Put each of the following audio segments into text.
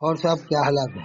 اور صاحب کیا حالات ہے؟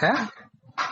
ہے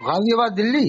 غازی آباد دلی.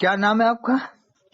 کیا نام ہے آپ کا؟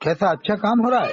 کیسا اچھا کام ہو رہا ہے؟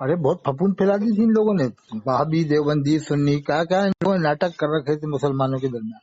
ارے بہت پھپون پھیلا دی تھی ان لوگوں نے، وہابی دیوبندی سنی کیا کیا ان لوگوں نے ناٹک کر رکھے تھے مسلمانوں کے درمیان.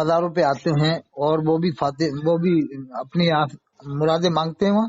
مزاروں پہ آتے ہیں اور وہ بھی اپنی مرادیں مانگتے ہیں وہاں.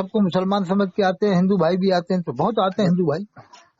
سب کو مسلمان سمجھ کے آتے ہیں، ہندو بھائی بھی آتے ہیں تو بہت آتے ہیں ہندو بھائی.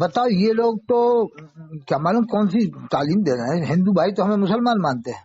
بتاؤ یہ لوگ تو کیا معلوم کون سی تعلیم دے رہے ہیں. ہندو بھائی تو ہمیں مسلمان مانتے ہیں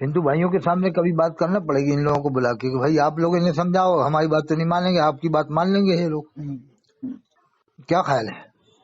ہندو بھائیوں کے سامنے کبھی بات کرنا پڑے گی ان لوگوں کو بلا کے کہ بھائی آپ لوگ انہیں سمجھاؤ، ہماری بات تو نہیں مانیں گے، آپ کی بات مان لیں گے یہ لوگ. کیا خیال ہے؟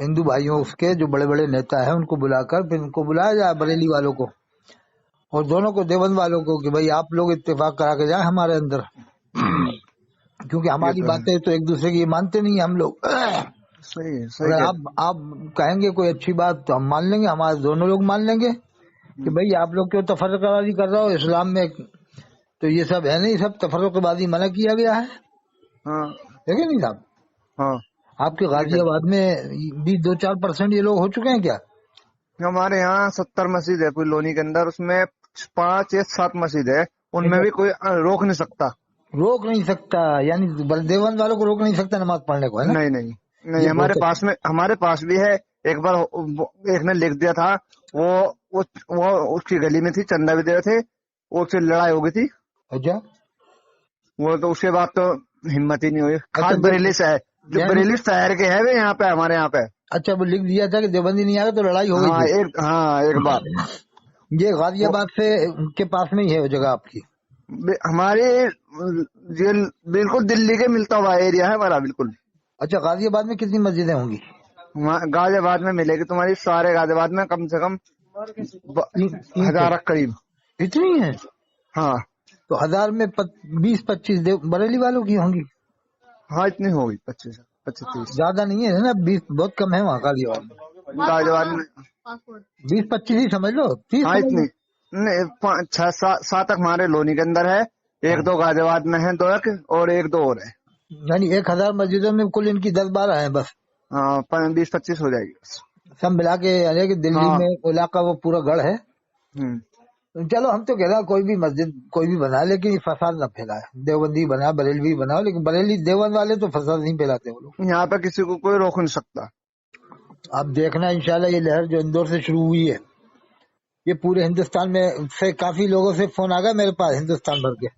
ہندو بھائیوں اس کے جو بڑے بڑے نیتا ہیں ان کو بلا کر پھر ان کو بلایا جائے، بریلی والوں کو اور دونوں کو، دیوبند والوں کو، کہ بھائی آپ لوگ اتفاق کرا کے جائیں ہمارے اندر، کیونکہ یہ ہماری تو ہے، باتیں تو ایک دوسرے کی یہ مانتے نہیں ہیں ہم لوگ. صحیح ہے، صحیح اگر کہہ آپ کہیں گے کوئی اچھی بات تو ہم مان لیں گے، ہمارے دونوں لوگ مان لیں گے کہ رہے۔ بھئی آپ لوگ کیوں تفرقہ بازی کر رہا ہو اسلام میں، تو یہ سب ہے نہیں، سب تفرقہ بازی منع کیا گیا ہے. ہاں دیکھیں نہیں صاحب، ہاں آپ کے صحیح غازی کہہ آباد میں بھی 2-4% یہ لوگ ہو چکے ہیں کیا؟ ہمارے یہاں 70 مسجد ہے پوری لونی کے اندر، اس میں 5 یا 7 مسجد ہے، ان میں بھی کوئی روک نہیں سکتا۔ روک نہیں سکتا یعنی دیوبند والوں کو روک نہیں سکتا نماز پڑھنے کو، ہے نا؟ نہیں نہیں نہیں، یہ بہت اچھا. ہمارے پاس بھی ہے۔ ایک بار ایک نے لکھ دیا تھا، وہ اس کی گلی میں تھی، چندہ بھی دے رہے تھے، اس سے لڑائی ہو گئی تھی، اچھا وہ تو اس کے بعد تو ہمت ہی نہیں ہوئی۔ اچھا خاص بریلی سے ہے، جو یعنی بریلی شہر کے ہے وہ یہاں پہ، ہمارے یہاں پہ۔ اچھا وہ لکھ دیا تھا کہ دیوبندی نہیں آ گئے تو لڑائی ہو گئی تھی. ہاں ایک بار یہ غازی وہ آباد سے کے پاس میں ہی ہے وہ جگہ آپ کی؟ ہماری یہ بالکل دلی کے ملتا ہوا ایریا ہے ہمارا بالکل۔ اچھا غازی آباد میں کتنی مسجدیں ہوں گی؟ غازی آباد میں ملے گی تمہاری، سارے غازی آباد میں کم سے کم 300 1000 قریب۔ اتنی ہیں؟ ہاں تو 1000 میں 20-25 بریلی والوں کی ہوں گی. ہاں اتنی ہوگی، 25-30 زیادہ نہیں ہے نا، 20 بہت کم ہے وہاں غازی آباد میں. غازی آباد میں۔ 20-25 ہی سمجھ لو، 30 ہاں سمجھ لو. اتنی نہیں، 6-7 ہمارے لونی کے اندر ہے، ایک دو غازی آباد میں ہے، 2 ایک اور 1-2 اور ہے۔ یعنی 1000 مسجدوں میں کل ان کی 10-12 ہیں بس، ہاں 20-25 ہو جائے گی بس۔ سب ملا کے. یعنی کہ دلی ہاں میں علاقہ وہ پورا گڑھ ہے. چلو ہم تو کہہ رہا کوئی بھی مسجد کوئی بھی بنا لیکن یہ فساد نہ پھیلائے. دیوبندی بنا، بریلوی بناؤ، لیکن بریلی دیوبند والے تو فساد نہیں پھیلاتے وہ لوگ. یہاں پہ کسی کو کوئی روک نہیں سکتا۔ اب دیکھنا انشاءاللہ یہ لہر جو اندور سے شروع ہوئی ہے یہ پورے ہندوستان میں سے کافی لوگوں سے فون آ گیا میرے پاس، ہندوستان بھر کے.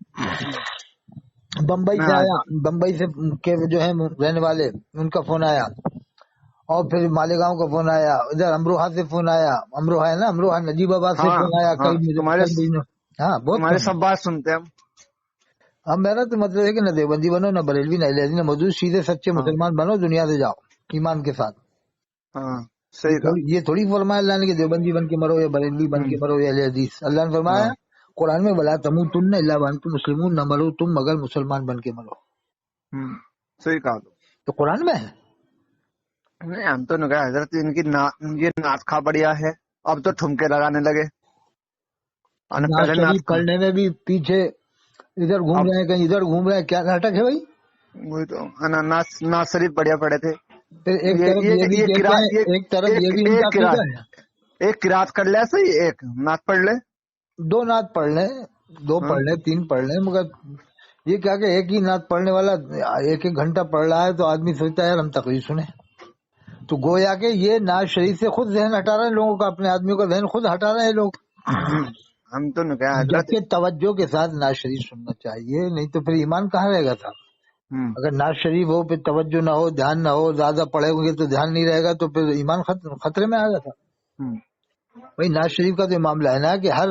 بمبئی میں سے آیا، بمبئی سے کے جو ہے رہنے والے ان کا فون آیا، اور پھر مالیگاؤں کا فون آیا، ادھر امروہہ سے فون آیا، امروہہ ہے نا، امروہہ نجیب آباد سے ہاں فون آیا. ہاں ہاں بہت تمہارے فون. سب بات سنتے ہیں ہم۔ اب میرا تو مطلب ہے کہ نہ دیوبندی بنو، نہ بریلوی، نہ اہل حدیث، نہ مودود، سیدھے سچے ہاں مسلمان بنو، دنیا سے جاؤ ایمان کے ساتھ. ہاں صحیح کہا۔ یہ تھوڑی فرمایا اللہ نے کہ دیوبندی بن کے مرو یا بریلوی بن کے مرو یا اہل حدیث. اللہ نے فرمایا ہاں قرآن میں ولا تموتن الا وانتم مسلمون، نہ مرو تم مگر مسلمان بن کے مرو. صحیح کہا تو۔ تو قرآن میں ہے. نہیں ہم تو نے کہا حضرت ان کی یہ نعت کھا بڑھیا ہے، اب تو ٹھمکے لگانے لگے۔ نواز پہلے شریف نعت کھا، پڑھنے میں بھی پیچھے ادھر گھوم اب رہے ہیں، کہیں ادھر گھوم رہے ہیں. کیا ناٹک ہے بھائی؟ وہی تو نعت شریف بڑھیا پڑے تھے۔ پھر ایک یہ طرف یہ یہ بھی یہ کہتے قرات ہیں، یہ ایک طرف ایک یہ بھی ان کا ایک عقیدہ قرات ہے. ایک قرات کر لے، صحیح ایک نعت پڑھ لے۔ 2 نعت پڑھ لیں، 2 ہاں پڑھ لیں، 3 پڑھ لیں، مگر یہ کیا کہ ایک ہی نعت پڑھنے والا 1-1 گھنٹہ پڑھ رہا ہے تو آدمی سوچتا ہے یار ہم تقریر سنیں. تو گویا کہ یہ نعت شریف سے خود ذہن ہٹا رہے ہیں لوگوں کا، اپنے آدمیوں کا ذہن خود ہٹا رہے ہیں لوگ. ہم تو نے کہا حضرت۔ جبکہ توجہ کے ساتھ نعت شریف سننا چاہیے، نہیں تو پھر ایمان کہاں رہے گا صاحب. اگر نعت شریف ہو پھر توجہ نہ ہو، دھیان نہ ہو، زیادہ پڑھے ہوئے تو دھیان نہیں رہے گا تو پھر ایمان خطرے میں آ گا صاحب. بھائی نعت شریف کا تو معاملہ ہے نا کہ ہر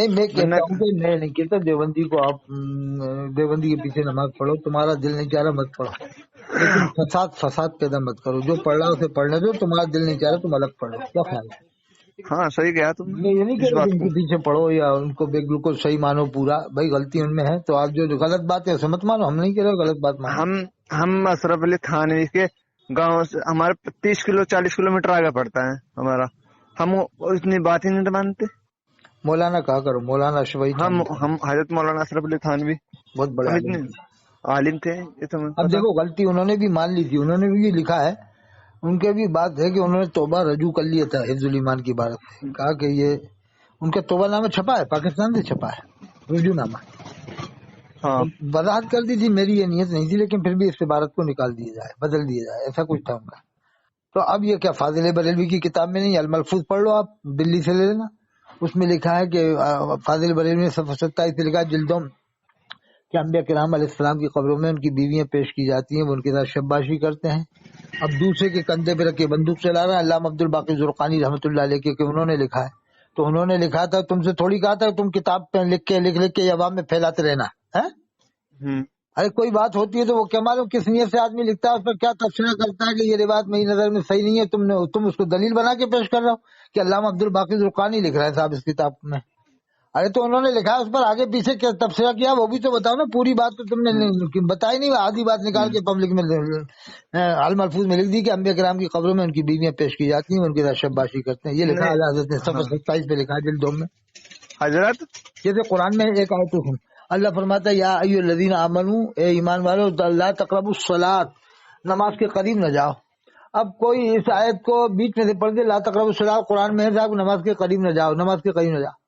نہیں میں کہتا ہوں کہ میں نہیں کہتا دیوبندی کو آپ دیوبندی کے پیچھے نماز پڑھو، تمہارا دل نہیں چاہ رہا مت پڑھو، لیکن فساد پیدا مت کرو. جو پڑھ رہا ہے اسے پڑھنے دو، تمہارا دل نہیں چاہ رہا تم الگ پڑھو. کیا خیال ہے؟ ہاں صحیح کہا تم نے. میں یہ نہیں کہہ رہا کہ ان کے پیچھے پڑھو یا ان کو بالکل صحیح مانو پورا. بھائی غلطی ان میں ہے تو آپ جو غلط بات ہے اسے مت مانو. ہم نہیں کہہ رہے غلط بات مانو. ہم اشرف علی تھانوی کے گاؤں سے ہمارے 30 کلو میٹر آگے پڑتا ہے ہمارا. ہم اتنی بات ہی نہیں مانتے. مولانا کہا کرو مولانا اشرف. ہم حضرت مولانا اشرف علی تھانوی بہت بڑے عالم تھے. اب دیکھو غلطی انہوں نے بھی مان لی تھی. انہوں نے بھی یہ لکھا ہے، ان کے بھی بات ہے کہ انہوں نے توبہ رجوع کر لیا تھا حفظ الایمان کی عبارت سے. کہا کہ یہ ان کا توبہ نامہ چھپا ہے، پاکستان سے چھپا ہے رجوع نامہ. وضاحت کر دی تھی، میری یہ نیت نہیں تھی، لیکن پھر بھی اس عبارت کو نکال دیا جائے، بدل دیا جائے، ایسا کچھ تھا ان کا. تو اب یہ کیا فاضل بریلوی کی کتاب میں نہیں، الملفوظ پڑھ لو آپ، دلی سے لے لینا. اس میں لکھا ہے کہ فاضل بریلوی نے صفحہ 27 سے لکھا جلدوں کہ انبیاء کرام علیہ السلام کی قبروں میں ان کی بیویاں پیش کی جاتی ہیں، وہ ان کے ساتھ شباشی کرتے ہیں. اب دوسرے کے کندھے پہ رکھ کے بندوق چلا رہا ہے. علامہ عبد الباقی زرقانی رحمۃ اللہ علیہ کے کہ انہوں نے لکھا ہے. تو انہوں نے لکھا تھا، تم سے تھوڑی کہا تھا تم کتاب پہ لکھ کے عوام میں پھیلاتے رہنا ہے. ارے کوئی بات ہوتی ہے تو وہ کیا معلوم کس نیت سے آدمی لکھتا ہے، اس پر کیا تبصرہ کرتا ہے کہ یہ روایت میری نظر میں صحیح نہیں ہے. تم اس کو دلیل بنا کے پیش کر رہے ہو کہ علامہ عبد الباقی زرقانی لکھ رہا ہے صاحب اس کتاب میں. ارے تو انہوں نے لکھا اس پر آگے پیچھے کیا تبصرہ کیا وہ بھی تو بتاؤ نا. پوری بات تو تم نے بتائی نہیں، آدھی بات نکال کے پبلک میں الملفوظ میں لکھ دی کہ انبیاء کرام کی قبروں میں ان کی بیویاں پیش کی جاتی ہیں، ان کے ساتھ شباشی کرتے ہیں. یہ لکھا ہے حضرت نے صفحہ 27 پہ لکھا ہے جلدوں میں. حضرت جیسے قرآن میں ایک آیت سن، اللہ فرماتا ہے یا ایھا الذین آمنوا، اے ایمان والو، لا تقربوا الصلاۃ، نماز کے قریب نہ جاؤ. اب کوئی اس آیت کو بیچ میں سے پڑھ دے، لا تقربوا الصلاۃ قرآن میں ہے صاحب نماز کے قریب نہ جاؤ، نماز کے قریب نہ جاؤ،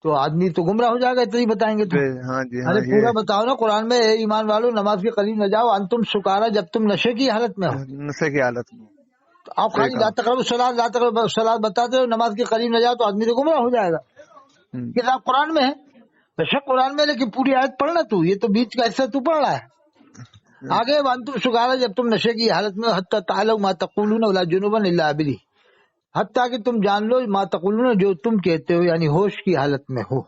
تو آدمی تو گمراہ ہو جائے گا. اتنا ہی بتائیں گے تو ارے پورا بتاؤ نا. قرآن میں اے ایمان والو نماز کے قریب نہ جاؤ انتم سکارا، جب تم نشے کی حالت میں ہو. نشے کی حالت میں تو آپ خالی لا تقربوا الصلاۃ لا تقربوا الصلاۃ بتاتے ہو، نماز کے قریب نہ جاؤ، تو آدمی تو گمراہ ہو جائے گا. کتاب قرآن میں ہے، بے شک قرآن میں، لیکن پوری آیت پڑھنا. تو یہ تو بیچ کا حصہ تو پڑھ رہا ہے. آگے وانتم سکارا جب تم نشے کی حالت میں، حتی تعلموا ما تقولون ولا جنبا الا عابری، حتیٰ کہ تم جان لو ما تقولون جو تم کہتے ہو، یعنی ہوش کی حالت میں ہو.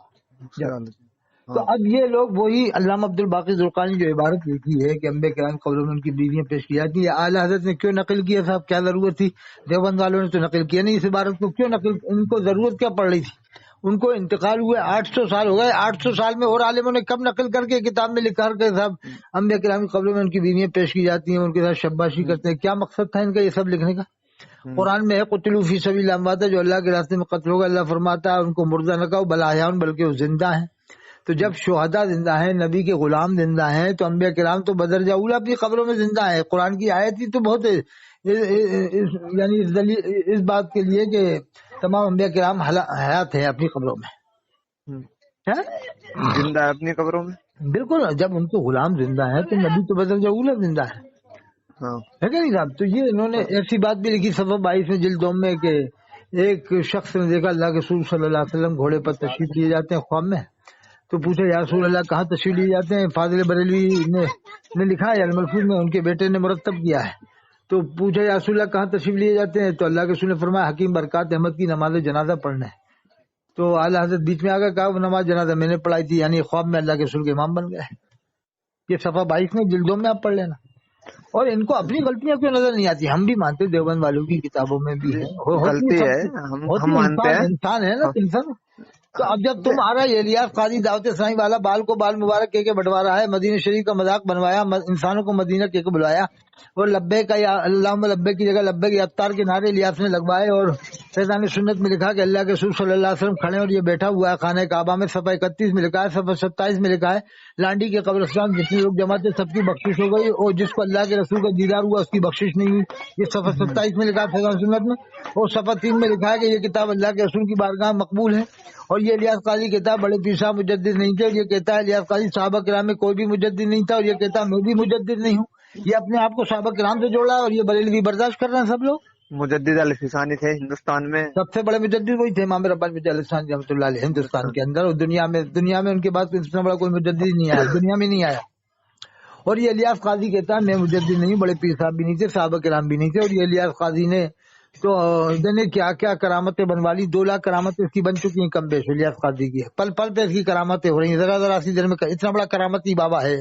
تو اب یہ لوگ وہی علامہ عبد الباقی زرقانی جو عبارت لکھی ہے کہ انبیاء کرام قبروں میں ان کی بیویاں پیش کی جاتی ہے، اعلیٰ حضرت نے کیوں نقل کیا صاحب؟ کیا ضرورت تھی؟ دیوبند والوں نے تو نقل کیا نہیں اس عبارت کو. کیوں نقل؟ ان کو ضرورت کیا پڑ رہی تھی؟ ان کو انتقال ہوئے 800 سال ہو گئے. 800 سال میں اور عالموں نے کب نقل کر کے کتاب میں لکھا کہ صاحب انبیاء کرام کی قبروں میں ان کی بیویاں پیش کی جاتی ہیں، ان کے ساتھ شباشی کرتے ہیں. کیا مقصد تھا ان کا یہ سب لکھنے کا؟ قرآن میں ہے قتلوا فی سبیل اللہ امواتا، جو اللہ کے راستے میں قتل ہوگا اللہ فرماتا ہے ان کو مردہ نہ کہو بل احیاء، بلکہ وہ زندہ ہیں. تو جب شہداء زندہ ہیں، نبی کے غلام زندہ ہیں، تو انبیاء کرام تو بدرجہ اولی اپنی قبروں میں زندہ ہیں. قرآن کی آیت ہی تو بہت یعنی اس بات کے لیے کہ تمام انبیاء کرام حیات ہیں اپنی قبروں میں، زندہ ہے اپنی قبروں میں. بالکل، جب ان کو غلام زندہ ہے تو نبی تو بدرجہ اولی زندہ ہے کہ نہیں صاحب؟ تو یہ انہوں نے ایسی بات بھی لکھی صفحہ 22 میں جلدوں میں کہ ایک شخص نے دیکھا اللہ کے رسول صلی اللہ علیہ وسلم گھوڑے پر تشریف لیے جاتے ہیں خواب میں. تو پوچھا یا رسول اللہ کہاں تشریف لیے جاتے ہیں؟ فاضل بریلوی نے لکھا ہے الملفوظ میں، ان کے بیٹے نے مرتب کیا ہے. تو پوچھا یا رسول اللہ کہاں تشریف لیے جاتے ہیں؟ تو اللہ کے رسول نے فرمایا حکیم برکات احمد کی نماز جنازہ پڑھنا ہے. تو اعلیٰ حضرت بیچ میں آ گیا، کہا وہ نماز جنازہ میں نے پڑھائی تھی، یعنی خواب میں اللہ کے رسول کے امام بن گئے. یہ صفحہ 22 میں جلدوں میں آپ پڑھ لینا. اور ان کو اپنی غلطیاں کیوں نظر نہیں آتی؟ ہم بھی مانتے دیوبند والوں کی کتابوں میں بھی ہے غلطی ہے، ہم مانتے ہیں، انسان ہے نا انسان. تو اب جب تم آ رہا ہے الیاس قاضی دعوت اسلامی والا بال کو بال مبارک کہہ کے بٹوا رہا ہے، مدینہ شریف کا مذاق بنوایا، انسانوں کو مدینہ کہہ کے بلوایا، اور لبیک کا یا اللہم لبیک کی جگہ لبیک یا افطار کے نعرے الیاس نے لگوائے، اور فیضان سنت میں لکھا کہ اللہ کے رسول صلی اللہ علیہ وسلم کھڑے اور یہ بیٹھا ہوا ہے خانہ کعبہ میں. صفحہ 31 میں لکھا ہے، صفحہ 27 میں لکھا ہے لانڈی کے قبرستان جتنے لوگ جمع تھے سب کی بخشش ہو گئی، اور جس کو اللہ کے رسول کا دیدار ہوا اس کی بخشش نہیں ہوئی. یہ صفحہ 27 میں لکھا ہے فیضان سنت میں. اور صفحہ 3 میں لکھا ہے کہ یہ کتاب اللہ کے رسول کی بارگاہ مقبول ہے، اور یہ الیاس قاضی کہتا ہے بڑے پیر صاحب مجدد نہیں تھے، اور یہ کہتا ہے الیاس قاضی صحابہ کرام میں کوئی بھی مجدد نہیں تھا، اور یہ کہتا ہے میں بھی مجدد نہیں ہوں. یہ اپنے آپ کو صحابہ کرام سے جوڑا ہے، اور یہ بریلوی برداشت کر رہے ہیں سب لوگ. مجدد الفسانی تھے ہندوستان میں، سب سے بڑے مجدد وہی تھے امام ربانی الفسانی رحمۃ اللہ علیہ ہندوستان کے اندر، اور دنیا میں ان کے بعد اتنا بڑا کوئی مجدد نہیں آیا، دنیا میں نہیں آیا. اور یہ الیاس قاضی کہتا ہے میں مجدد نہیں ہوں، بڑے پیر صاحب بھی نہیں تھے، صحابہ کرام بھی نہیں تھے. اور یہ الیاس قاضی نے تو نے کیا کیا کرامتیں بنوا لی، 2 لاکھ کرامتیں اس کی بن چکی ہیں کم بیش الیاس قادری کی، پل پل پہ اس کی کرامتیں ہو رہی ہیں، ذرا سی دیر میں، اتنا بڑا کرامتی بابا ہے،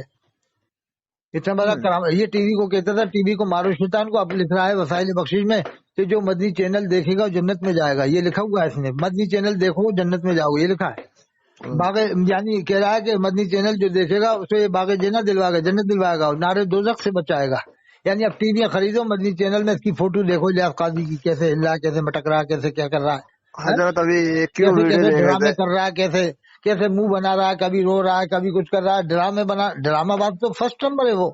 اتنا بڑا کرامت. یہ ٹی وی کو کہتا تھا، ٹی وی کو مارو شیطان کو. اب لکھ رہا ہے وسائل بخشش میں کہ جو مدنی چینل دیکھے گا جنت میں جائے گا، یہ لکھا ہوا ہے اس نے، مدنی چینل دیکھو جنت میں جاؤ، یہ لکھا ہے. باغ یعنی کہہ رہا ہے کہ مدنی چینل جو دیکھے گا اسے باغ جنت دلوائے گا، جنت دلوائے گا اور نارے دوزخ سے بچائے گا. یعنی اب ٹی ویاں خریدو، مدنی چینل میں اس کی فوٹو دیکھو الیاس قاضی کی، کیسے ہل رہا ہے، کیسے مٹک رہا ہے، کیسے کیا کر رہا ہے، حضرت ابھی کیوں کیسے ویڈیو کیسے دیکھ رہے ڈرامے تھے؟ کر رہا ہے، کیسے منہ بنا رہا ہے، کبھی رو رہا ہے، کبھی کچھ کر رہا ہے، ڈرامہ باز تو فرسٹ نمبر ہے وہ،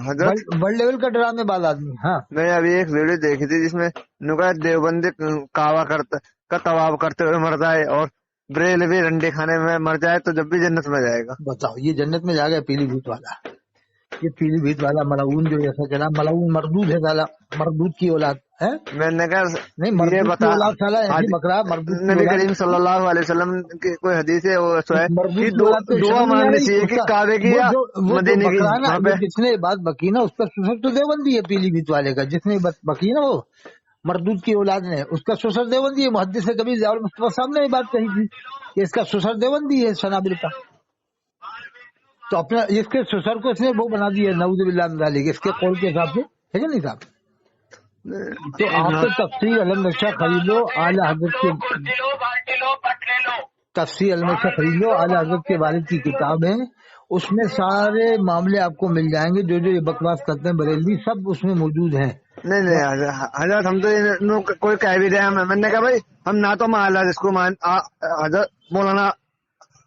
حضرت ورلڈ لیول کا ڈرامے باز آدمی. ہاں میں ابھی ایک ویڈیو دیکھی تھی جس میں نکا دیوبندی کعوہ کا طواف کرتے ہوئے مر جائے اور بریلوی رنڈے کھانے میں مر جائے تو جب بھی جنت میں جائے گا. بتاؤ، یہ جنت میں جا گیا پیلی بھیت والا، یہ پیلی بھیت والا ملعون جو ایسا چلا، ملعون مردود ہے سالا، مردود کی اولاد ہے، میں نے کہا نہیں یہ مردود کی بتا، اولاد سالا ایسی بکرا، مردود کی نبی اولاد، کریم صلی اللہ علیہ وسلم کی کوئی حدیث ہے وہ ہے مردود کہ کی اولاد کو دعا شرم نہیں آ مانگنی رہی چاہیے اس کہ کا. کعبے کی یا وہ جو مدینے کی بکرا نا، وہاں جو پہ. جس نے بات بکی نا اس کا سسر تو دیوبندی ہے، پیلی بھیت والے کا جس نے بکی نا وہ مردود کی اولاد نے، اس کا سسر دیوبندی ہے. محدث سے کبھی ضیاء المصطفیٰ صاحب نے یہ بات کہی تھی کہ اس کا سسر دیوبندی ہے سنابل کا. تو اپنا اس کے سسر کو اس نے وہ بنا دیا، نعوذ باللہ من ذالک، اس کے قول کے حساب سے ہے کہ نہیں صاحب. تو آپ تو تفسیر علم نقشہ خرید لو، اعلیٰ حضرت کے تفسیر علم نقشہ خرید لو، اعلیٰ حضرت کے والد کی کتاب ہے، اس میں سارے معاملے آپ کو مل جائیں گے، جو یہ بکواس کرتے ہیں بریلوی سب اس میں موجود ہیں. نہیں حضرت ہم تو کوئی کہہ بھی رہے ہیں، میں نے کہا بھائی ہم نہ تو اعلیٰ جس کو حضرت مولانا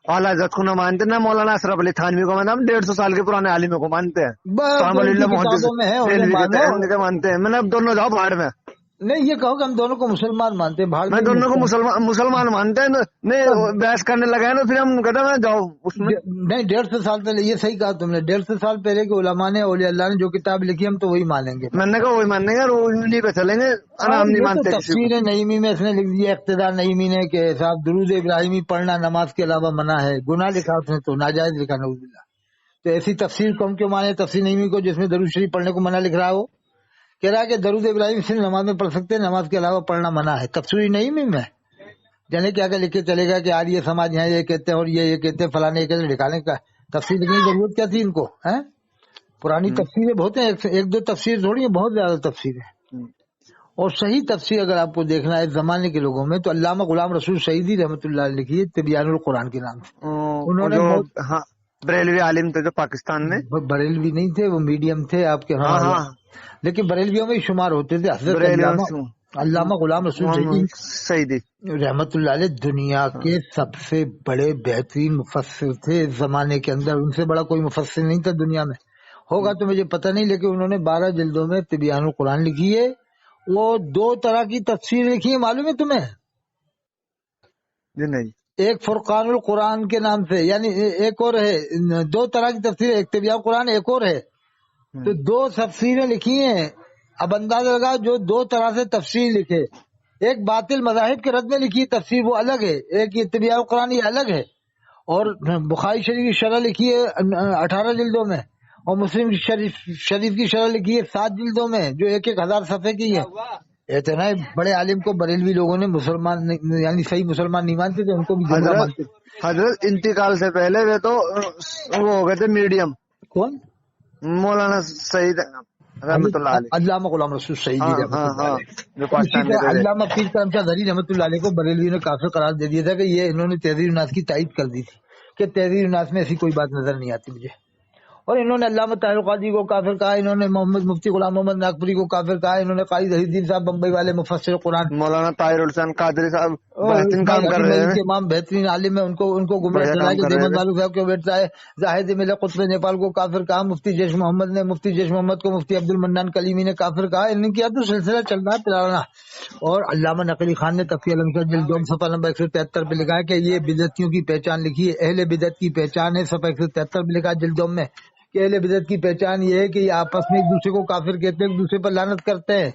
اعلیٰ حضرت کو نہ مانتے، نہ مولانا اشرف علی تھانوی کو مانتے، ہم 150 سال کے پرانے عالموں کو مانتے ہیں. بس تو ہم ان ولی کی اللہ محدث کتابوں میں ہے، انہیں دہلوی مانو. کے مانتے ہیں. میں نے اب دونوں جاؤ بھاڑ میں، نہیں یہ کہو کہ ہم دونوں کو مسلمان مانتے ہیں، بھاڑ میں میں نہیں دونوں کو ملتا. مسلمان مانتے ہیں. نہیں بحث کرنے لگے نا پھر ہم کہتے ہیں جاؤ اس میں. نہیں 150 سال پہلے، یہ صحیح کہا تم نے، 150 سال پہلے کے علماء نے، اولیاء اللہ نے جو کتاب لکھی ہم تو وہی مانیں گے. میں نے کہا وہی ماننے گا، انہیں پہ چلیں گے، ہم نہیں یہ تو مانتے کسی کو. تفسیر نعیمی میں اس نے لکھ دیا، اقتدار نعیمی نے کہ صاحب درود ابراہیمی پڑھنا نماز کے علاوہ منع ہے، گناہ لکھا اس نے تو ناجائز لکھا نعوذ باللہ. تو ایسی تفسیر کو ہم کیوں مانے، تفسیر نعیمی کو جس میں درود شریف پڑھنے کو منع لکھ رہا ہے. وہ کہہ رہا ہے کہ درود ابراہیم صرف نماز میں پڑھ سکتے ہیں، نماز کے علاوہ پڑھنا منع ہے. تفسیر نعیمی میں جانے کیا کہ لکھ کے چلے گا کہ یار یہ سماج ہے، یہ کہتے ہیں اور یہ کہتے ہیں، فلانے یہ کہتے ہیں، نکالنے کا تفسیر لکھنے کی ضرورت کیا تھی ان کو؟ پرانی تفسیریں بہت ہیں، ایک دو تفسیر تھوڑی ہیں، بہت زیادہ تفسیر ہے. اور صحیح تفسیر اگر آپ کو دیکھنا ہے اس زمانے کے لوگوں میں تو علامہ غلام رسول سعیدی رحمۃ اللہ علیہ لکھی ہے تبیان القرآن کے نام سے. انہوں نے جو بہت بریلوی عالم تھے جو پاکستان میں، بریلوی نہیں تھے، وہ میڈیم تھے آپ کے، لیکن بریلویوں میں شمار ہوتے تھے. حضرت علامہ غلام رسول سعیدی رحمت اللہ علیہ دنیا کے سب سے بڑے بہترین مفسر تھے اس زمانے کے اندر، ان سے بڑا کوئی مفسر نہیں تھا دنیا میں، ہوگا تو مجھے پتہ نہیں، لیکن انہوں نے 12 جلدوں میں تبیان القرآن لکھی ہے. وہ 2 طرح کی تفسیر لکھی ہے، معلوم ہے تمہیں؟ جی نہیں. ایک فرقان القرآن کے نام سے، یعنی ایک اور ہے، 2 طرح کی تفسیر، ایک تبیان القرآن ایک اور ہے. تو 2 تفسیریں لکھی ہیں. اب اندازہ لگا جو 2 طرح سے تفسیر لکھے، ایک باطل مذاہب کے رد میں لکھی تفسیر وہ الگ ہے، ایک یہ تبیان القرآن یہ الگ ہے. اور بخاری شریف کی شرح لکھی ہے 18 جلدوں میں، اور مسلم شریف کی شرح لکھی ہے 7 جلدوں میں جو 1000 صفحے کی ہے. اتنا بڑے عالم کو بریلوی لوگوں نے مسلمان یعنی صحیح مسلمان نہیں مانتے تھے، ان کو بھی گمراہ مانتے تھے. حضرت انتقال سے پہلے وہ تو وہ ہو گئے تھے میڈیم. کون؟ مولانا سعید رحمۃ اللہ علیہ، علامہ غلام رسول سعیدی رحمۃ اللہ علیہ. جو پاکستان کے تھے. علامہ پیر کرم شاہ ظہری رحمۃ اللہ علیہ کو بریلوی نے کافر قرار دے دیا تھا کہ یہ انہوں نے تحریر الناس کی تائید کر دی تھی کہ تحریر الناس میں ایسی کوئی بات نظر نہیں آتی مجھے. اور انہوں نے علامہ طاہر القادری کو کافر کہا، انہوں نے محمد مفتی غلام محمد ناگپوری کو کافر کہا، انہوں نے قاری ظہیر الدین صاحب بمبئی والے مفسر قرآن، مولانا طاہر حسین قادری صاحب بہترین کام کر رہے ہیں، امام بہترین عالم ہے، ان کو گمراہ چلا کے دیوبند والوں صاحب کے بیٹا ہے. زاہد ملت قطب نیپال کو کافر کہا، مفتی جیش محمد کو مفتی عبد المنان کلیمی نے کافر کہا. ان کی تو سلسلہ چل رہا ہے پرانا. اور علامہ نقوی خان نے تقی علم جلد 2 صفحہ نمبر 173 پہ لکھا ہے کہ یہ بدعتیوں کی پہچان لکھی ہے، اہل بدعت کی پہچان ہے. صفحہ 173 پہ لکھا ہے جلد 2 میں کہ اہل بدعت کی پہچان یہ ہے کہ یہ آپس میں ایک دوسرے کو کافر کہتے ہیں، ایک دوسرے پر لعنت کرتے ہیں.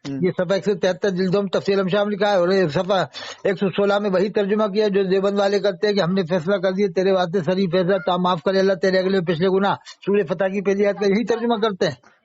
یہ صفحہ 173 جلدوں میں تفصیل شام لکھا ہے. اور صفحہ 116 میں وہی ترجمہ کیا جو دیوبند والے کرتے ہیں کہ ہم نے فیصلہ کر دیا تیرے واسطے سری فیصلہ، تا معاف کرے اللہ تیرے اگلے پچھلے گناہ. سورہ فتح کی پہلی آیت کا یہی ترجمہ کرتے ہیں.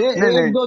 1 2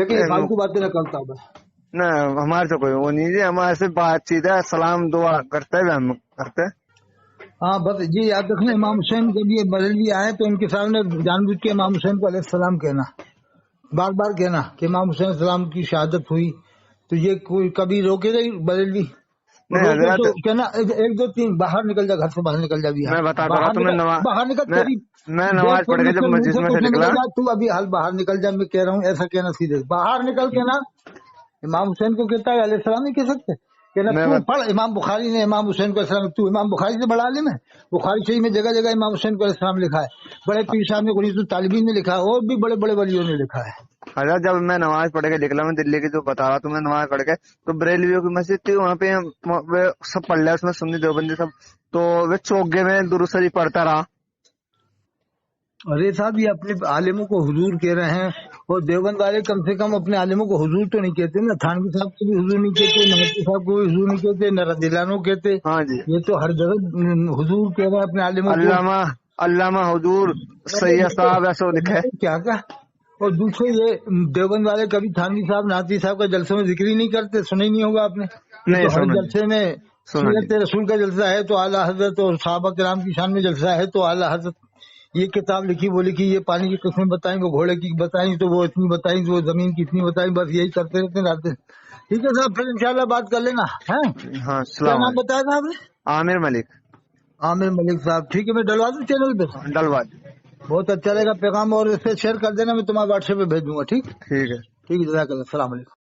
لیکن یہ فالتو باتیں نہ کرتا ہوں بس. نہ ہمارے تو کوئی وہ نہیں جی, ہمارے سے بات چیت ہے, سلام دعا کرتے ہوئے ہم کرتے. ہاں بس جی یاد رکھنا, امام حسین کے لیے بریلوی آئے تو ان کے سامنے جان بوجھ کے امام حسین کو علیہ السلام کہنا, بار بار کہنا کہ امام حسین السلام کی شہادت ہوئی, تو یہ کوئی کبھی روکے گا بریلوی؟ تو کہنا 1 2 3 باہر نکل جا, گھر سے باہر نکل جا, بھی میں بتاتا رہا, باہر نکل, تیری میں نماز پڑھ کے جب مسجد میں سے نکلا, تو ابھی حال باہر نکل جا, میں کہہ رہا ہوں ایسا کہنا سیدھے باہر نکل کے نا. امام حسین کو کہتا ہے علیہ السلام نہیں کہہ سکتے, کہنا تو پڑھ. امام بخاری نے امام حسین کو السلام, تو امام بخاری سے بڑا عالم ہے. بخاری شریف میں جگہ جگہ امام حسین کو السلام لکھا ہے, بڑے پیر صاحب نے غنیۃ الطالبین نے لکھا ہے, اور بھی بڑے بڑے ولیوں نے لکھا ہے. حضرت جب میں نماز پڑھ کے نکلا, میں دلی کی جو بتا رہا تھا, میں نماز پڑھ کے تو بریلویوں کی مسجد تھی, وہاں پہ سب پڑھ لیا, اس میں سنی دیوبندی سب, تو وہ چوکے میں درود شریف پڑھتا رہا. ارے صاحب یہ اپنے عالموں کو حضور کہہ رہے ہیں, اور دیوبند والے کم سے کم اپنے عالموں کو حضور تو نہیں کہتے نا. تھانوی صاحب کو بھی حضور نہیں کہتے, نقوی صاحب کو بھی حضور نہیں کہتے, نہ رضیلانو کہتے. ہاں جی, یہ تو ہر جگہ حضور کہہ رہے ہیں اپنے عالموں کو. علامہ حضور سید صاحب ایسا لکھا ہے کیا کا. اور دوسرے یہ دیوبند والے کبھی تھانوی صاحب نعتی صاحب کا جلسے میں ذکر ہی نہیں کرتے, سنے ہی نہیں ہوگا آپ نے. تو ہر جلسے میں سیرت رسول کا جلسہ ہے تو اعلیٰ حضرت, اور صحابہ کرام کی شان میں جلسہ ہے تو اعلیٰ حضرت. یہ کتاب لکھی, وہ لکھی, یہ پانی کی قسمیں بتائیں, وہ گھوڑے کی بتائیں, تو وہ اتنی بتائیں, تو وہ زمین کی اتنی بتائیں, بس یہی کرتے رہتے ہیں. ٹھیک ہے صاحب, پھر انشاءاللہ بات کر لینا. کیا نام بتایا تھا آپ نے؟ عامر ملک. عامر ملک صاحب, ٹھیک ہے, میں ڈلوا دوں چینل پہ. ڈلوا دیں, بہت اچھا رہے گا پیغام, اور اس سے شیئر کر دینا, میں تمہارے واٹس ایپ پہ بھیج دوں گا. ٹھیک ہے, ٹھیک ہے, جزاک اللہ, السلام علیکم.